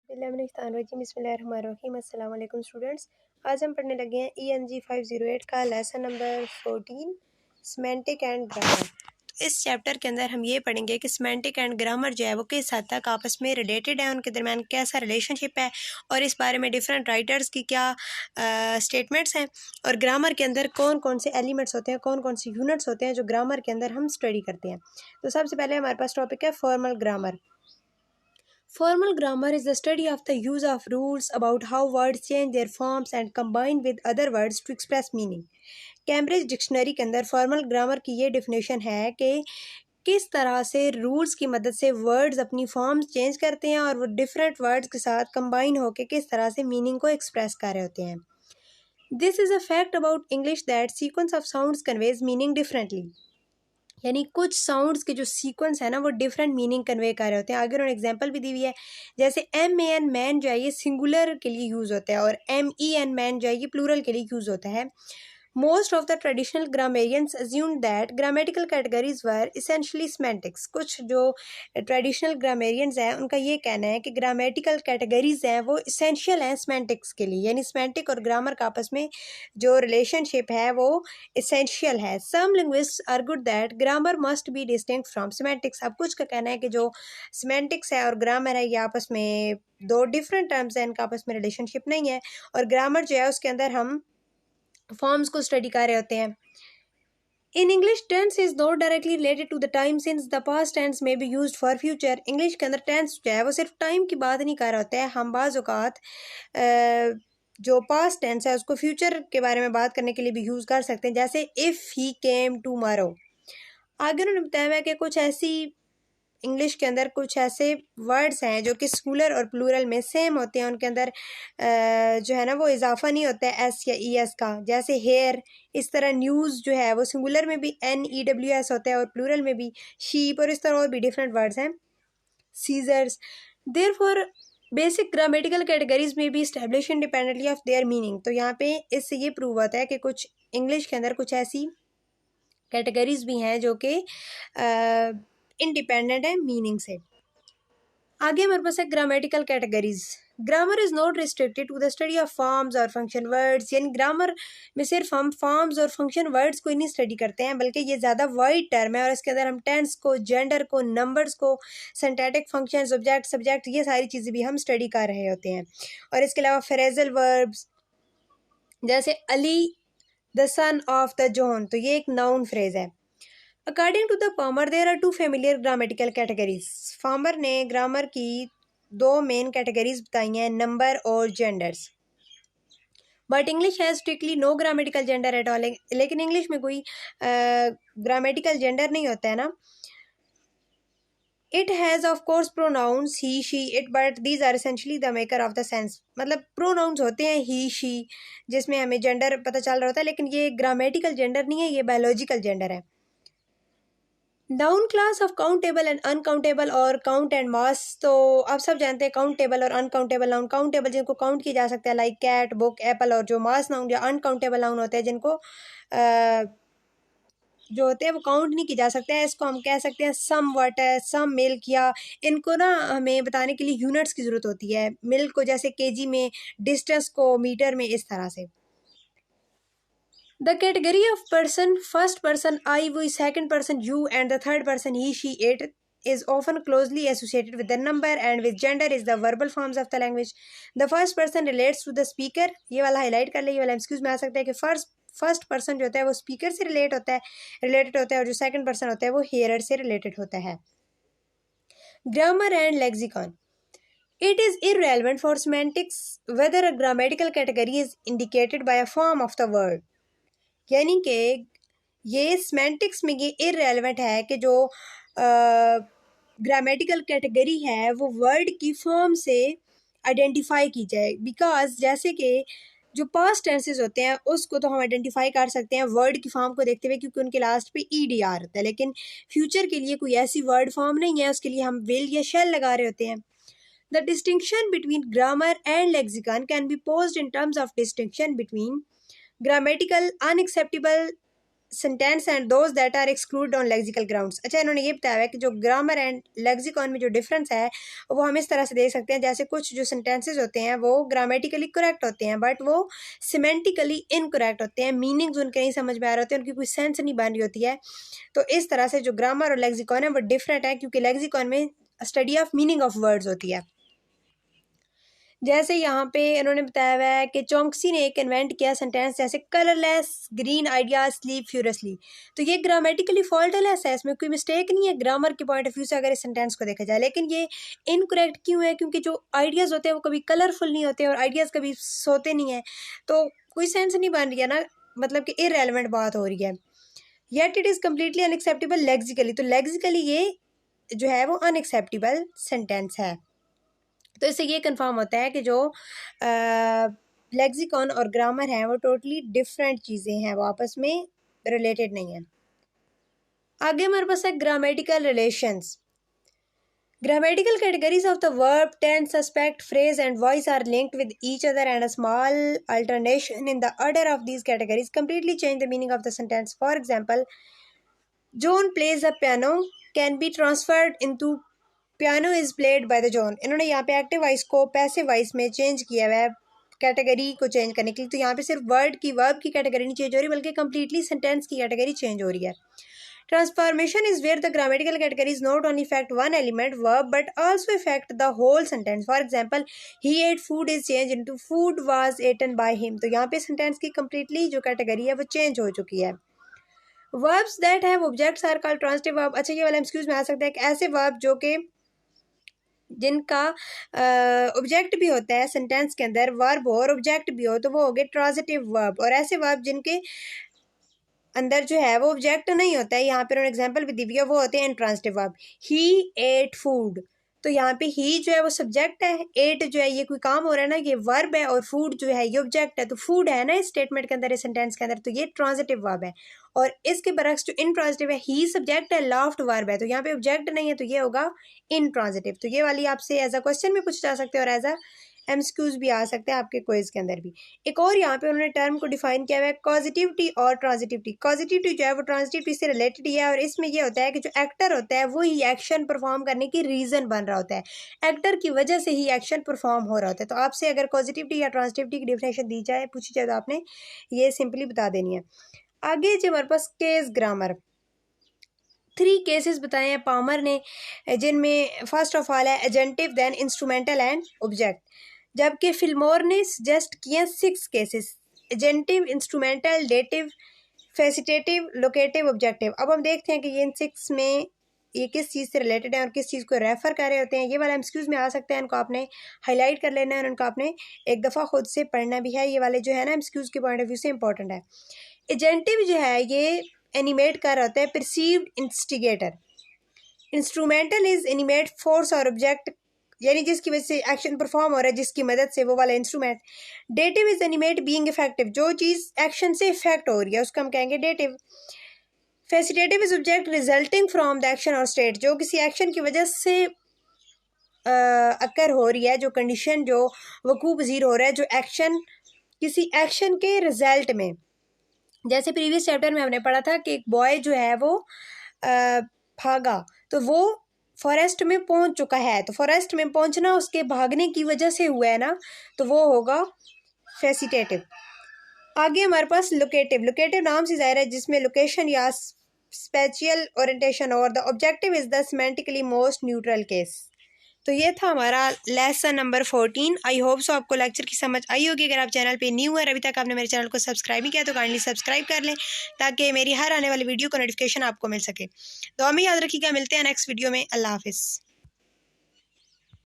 बिस्मिल्लाहिर्रहमानिर्रहीम। अस्सलाम वालेकुम स्टूडेंट्स। आज हम पढ़ने लगे हैं ENG 508 का lesson number 14 semantic and grammar. तो इस चैप्टर के अंदर हम ये पढ़ेंगे कि सिमेंटिक एंड ग्रामर जो है वो किस हद तक आपस में रिलेटेड है, उनके दरमियान कैसा रिलेशनशिप है और इस बारे में डिफरेंट राइटर्स की क्या स्टेटमेंट्स हैं और ग्रामर के अंदर कौन कौन से एलिमेंट्स होते हैं, कौन कौन से यूनिट्स होते हैं जो ग्रामर के अंदर हम स्टडी करते हैं। तो सबसे पहले हमारे पास टॉपिक है formal grammar. Formal grammar is the study of the use of rules about how words change their forms and combine with other words to express meaning. Cambridge dictionary के अंदर फॉर्मल ग्रामर की ये definition है कि किस तरह से rules की मदद से वर्ड्स अपनी फॉर्म्स चेंज करते हैं और वो डिफरेंट वर्ड्स के साथ कंबाइन होकर किस तरह से मीनिंग को एक्सप्रेस कर रहे होते हैं। This is a fact about English that sequence of sounds conveys meaning differently. यानी कुछ साउंड्स के जो सीक्वेंस है ना वो डिफरेंट मीनिंग कन्वे कर रहे होते हैं। आगे उन्होंने एग्जांपल भी दी हुई है, जैसे MAN मैन जो है ये सिंगुलर के लिए यूज़ होता है और MEN मैन जो है ये प्लूरल के लिए यूज़ होता है। Most of the traditional grammarians assumed that grammatical categories were essentially semantics. कुछ जो ट्रेडिशनल ग्रामेरियंस हैं उनका ये कहना है कि ग्रामेटिकल कैटेगरीज हैं वो इसेंशियल हैं सेमेंटिक्स के लिए, यानी सेमेंटिक और ग्रामर का आपस में जो रिलेशनशिप है वो इसेंशियल है। Some linguists argued that grammar must be distinct from semantics. अब कुछ का कहना है कि जो सेमेंटिक्स है और ग्रामर है ये आपस में दो डिफरेंट टर्म्स हैं, इनका आपस में रिलेशनशिप नहीं है और ग्रामर जो है उसके अंदर हम फॉर्म्स को स्टडी कर रहे होते हैं। In English tense is not directly related to the time since the past tense में be used for future. English के अंदर टेंस जो है वो सिर्फ टाइम की बात नहीं कर रहा होता है, हम बाज़ औक़ात जो पास्ट टेंस है उसको फ्यूचर के बारे में बात करने के लिए भी यूज़ कर सकते हैं, जैसे इफ़ ही केम टुमारो। आगे उन्होंने बताया है कि कुछ ऐसी इंग्लिश के अंदर कुछ ऐसे वर्ड्स हैं जो कि सिंगुलर और प्लूरल में सेम होते हैं, उनके अंदर जो है ना वो इजाफा नहीं होता है एस या ES का, जैसे हेयर। इस तरह न्यूज़ जो है वो सिंगुलर में भी NEWS होता है और प्लूरल में भी शीप, और इस तरह और भी डिफरेंट वर्ड्स हैं, scissors. Therefore basic grammatical categories में भी establish independently of their meaning. तो यहाँ पे इससे ये प्रूव होता है कि कुछ इंग्लिश के अंदर कुछ ऐसी कैटेगरीज भी हैं जो कि इंडिपेंडेंट है मीनिंग से। आगे हमारे पास है grammatical categories. Grammar is not restricted to the study of forms और फंक्शन वर्ड्स, यानी ग्रामर में सिर्फ हम फॉर्म्स और फंक्शन वर्ड्स को ही नहीं स्टडी करते हैं बल्कि ये ज़्यादा वाइड टर्म है और इसके अंदर हम टेंस को, जेंडर को, नंबर्स को, सिंटैटिक फंक्शंस, ऑब्जेक्ट, सब्जेक्ट, ये सारी चीज़ें भी हम स्टडी कर रहे होते हैं। और इसके अलावा फ्रेजल वर्ब्स, जैसे Ali the son of the John, तो ये एक नाउन फ्रेज है। According to the Palmer there are two familiar grammatical categories. Farmer ने ग्रामर की दो मेन कैटेगरीज बताई हैं, नंबर और genders. But English has strictly no grammatical gender at all. लेकिन इंग्लिश में कोई ग्रामेटिकल जेंडर नहीं होता है ना। It has of course pronouns he she it, but these are essentially the maker of the sense. मतलब pronounce होते हैं ही शी जिसमें हमें जेंडर पता चल रहा होता है, लेकिन ये ग्रामेटिकल जेंडर नहीं है, ये बायोलॉजिकल जेंडर है। Noun class of countable and uncountable और काउंट एंड मास। तो आप सब जानते हैं काउंटेबल और अनकाउंटेबल नाउन। काउंटेबल जिनको काउंट किया जा सकता है लाइक कैट, बुक, एप्पल, और जो मास नाउन या अनकाउंटेबल नाउन होते हैं जिनको जो होते हैं वो काउंट नहीं किया जा सकता है, इसको हम कह सकते हैं सम वाटर, सम मिल्क, या इनको ना हमें बताने के लिए यूनिट्स की ज़रूरत होती है। मिल्क को जैसे केजी में, डिस्टेंस को मीटर में, इस तरह से। The category of person, first person I, we, second person you, and the third person he, she, it is often closely associated with the number and with gender is the verbal forms of the language. The first person relates to the speaker, ये वाला highlight कर ले, ये वाला excuse में आ सकता है कि फर्स्ट पर्सन जो होता है वो स्पीकर से रिलेटेड होता है और जो सेकंड पर्सन होता है वो हेयर से रिलेटेड होता है। Grammar and lexicon. It is irrelevant for semantics whether a grammatical category is indicated by a form of the word. यानी कि ये सेमेंटिक्स में ये इररेलेवेंट है कि जो ग्रामेटिकल कैटेगरी है वो वर्ड की फॉर्म से आइडेंटिफाई की जाए। बिकॉज जैसे कि जो पास्ट टेंसेस होते हैं उसको तो हम आइडेंटिफाई कर सकते हैं वर्ड की फॉर्म को देखते हुए क्योंकि उनके लास्ट पे EDR होता है, लेकिन फ्यूचर के लिए कोई ऐसी वर्ड फॉर्म नहीं है, उसके लिए हम विल या शेल लगा रहे होते हैं। The distinction between grammar and lexicon can be posed in terms of distinction between grammatical unacceptable sentence and those that are exclude on lexical grounds. अच्छा, इन्होंने ये बताया है कि जो ग्रामर एंड लेक्सिकॉन में जो डिफरेंस है वो हम इस तरह से देख सकते हैं, जैसे कुछ जो सेंटेंसेस होते हैं वो ग्रामेटिकली करेक्ट होते हैं बट वो सिमेंटिकली इनकरेक्ट होते हैं, मीनिंग्स उनके नहीं समझ में आ रहे होते हैं, उनकी कोई सेंस नहीं बन रही होती है। तो इस तरह से जो ग्रामर और लेक्सिकॉन है वो डिफरेंट है, क्योंकि लेक्सिकॉन में study of meaning of words होती है। जैसे यहाँ पे इन्होंने बताया हुआ है कि चोंक्सी ने एक इन्वेंट किया सेंटेंस जैसे colourless green ideas sleep furiously. तो ये ग्रामेटिकली फॉल्टलेस है, इसमें कोई मिस्टेक नहीं है ग्रामर के पॉइंट ऑफ व्यू से अगर इस सेंटेंस को देखा जाए, लेकिन ये इनकरेक्ट क्यों है? क्योंकि जो आइडियाज़ होते हैं वो कभी कलरफुल नहीं होते और आइडियाज़ कभी सोते नहीं हैं, तो कोई सेंस नहीं बन रही है ना, मतलब कि इररेलेवेंट बात हो रही है। Yet it is completely unacceptable lexically, तो लेक्सिकली ये जो है वो अनएक्सेप्टेबल सेंटेंस है। तो इससे ये कंफर्म होता है कि जो लेक्सिकॉन और ग्रामर है वो टोटली डिफरेंट चीज़ें हैं, वो आपस में रिलेटेड नहीं है। आगे हमारे पास है grammatical relations. Grammatical categories of the verb, tense, aspect, phrase and voice are linked with each other, and a small alternation in the order of these categories completely change the meaning of the sentence. For example, John plays a piano can be transferred into piano is played by the John। इन्होंने यहाँ पे active voice को passive voice में change किया हुआ है category को change करने के लिए। तो यहाँ पे सिर्फ वर्ब की कैटेगरी नहीं चेंज हो रही बल्कि कंप्लीटली सेंटेंस की कैटेगरी चेंज हो रही है। Transformation is where the grammatical categories not only affect one element verb but also affect the whole sentence. For example, he ate food is changed into food was eaten by him। तो यहाँ पे sentence की completely जो category है वो change हो चुकी है। Verbs that have objects are called transitive verb। अच्छा, ये वाला excuse में आ सकता है कि ऐसे verb जो कि जिनका ऑब्जेक्ट भी होता है सेंटेंस के अंदर, वर्ब हो और ऑब्जेक्ट भी हो, तो वो हो गए ट्रांजिटिव वर्ब। और ऐसे वर्ब जिनके अंदर जो है वो ऑब्जेक्ट नहीं होता है, यहाँ पे उन्होंने एग्जांपल भी दी हुई है, वो होते हैं इंट्रांजिटिव वर्ब। ही एट फूड, तो यहाँ पे ही जो है वो सब्जेक्ट है, एट जो है ये कोई काम हो रहा है ना, ये वर्ब है, और फूड जो है ये ऑब्जेक्ट है। तो फूड है ना इस स्टेटमेंट के अंदर, इस सेंटेंस के अंदर, तो ये ट्रांजिटिव वर्ब है। और इसके बरक्स जो इंट्रांजिटिव है, ही सब्जेक्ट है, लाफ्ट वर्ब है, तो यहाँ पे ऑब्जेक्ट नहीं है, तो ये होगा इंट्रांजिटिव। तो ये वाली आपसे एज अ क्वेश्चन भी पूछा जा सकते हैं और एज अ एमसीक्यूज भी आ सकते हैं आपके क्विज के अंदर भी। एक और यहाँ पे उन्होंने टर्म को डिफाइन किया हुआ है कॉजिटिविटी और ट्रांजिटिविटी। कॉजिटिविटी जो है वो ट्रांजिटिविटी से रिलेटेड ही है, और इसमें ये होता है कि जो एक्टर होता है वो ही एक्शन परफॉर्म करने की रीजन बन रहा होता है, एक्टर की वजह से ही एक्शन परफॉर्म हो रहा होता है। तो आपसे अगर पॉजिटिविटी या ट्रांजिटिविटी की डिफिनेशन दी जाए, पूछी जाए, तो आपने ये सिंपली बता देनी है। आगे जो हमारे पास केस ग्रामर, 3 केसेस बताए हैं पामर ने, जिनमें फर्स्ट ऑफ ऑल है agentive, then instrumental and object, जबकि फिल्मोर ने सजेस्ट किए 6 cases, agentive, instrumental, dative, factitive, locative, objective. अब हम देखते हैं कि ये इन 6 में ये किस चीज़ से रिलेटेड है और किस चीज़ को रेफर कर रहे होते हैं। ये वाला एमसीक्यूज में आ सकते हैं, इनको आपने हाईलाइट कर लेना है और उनको आपने एक दफ़ा खुद से पढ़ना भी है। ये वाले जो है ना एमसीक्यूज के पॉइंट ऑफ व्यू से इंपॉर्टेंट है। एजेंटिव जो है ये एनिमेट कर रहा होता है perceived instigator. Instrumental is animate force और ऑब्जेक्ट, यानी जिसकी वजह से एक्शन परफॉर्म हो रहा है, जिसकी मदद से, वो वाला instrument. Dative is animate being effective, जो चीज़ एक्शन से इफेक्ट हो रही है उसको हम कहेंगे dative. Factitive is object resulting from the action और स्टेट, जो किसी एक्शन की वजह से अकर हो रही है, जो कंडीशन जो वकू पजीर हो रहा है, जो एक्शन किसी एक्शन के रिजल्ट में। जैसे प्रीवियस चैप्टर में हमने पढ़ा था कि एक बॉय जो है वो भागा, तो वो फॉरेस्ट में पहुंच चुका है, तो फॉरेस्ट में पहुंचना उसके भागने की वजह से हुआ है ना, तो वो होगा फेसिटेटिव। आगे हमारे पास लोकेटिव। लोकेटिव नाम से ज़ाहिर है जिसमें लोकेशन या स्पेशियल ओरिएंटेशन, और the objective is the semantically most neutral case. तो ये था हमारा lesson number 14। I hope so आपको लेक्चर की समझ आई होगी। अगर आप चैनल पे न्यू है, अभी तक आपने मेरे चैनल को सब्सक्राइब नहीं किया, तो काइंडली सब्सक्राइब कर लें ताकि मेरी हर आने वाली वीडियो को नोटिफिकेशन आपको मिल सके। तो हमें याद रखिएगा, मिलते हैं नेक्स्ट वीडियो में। अल्लाह हाफिज़।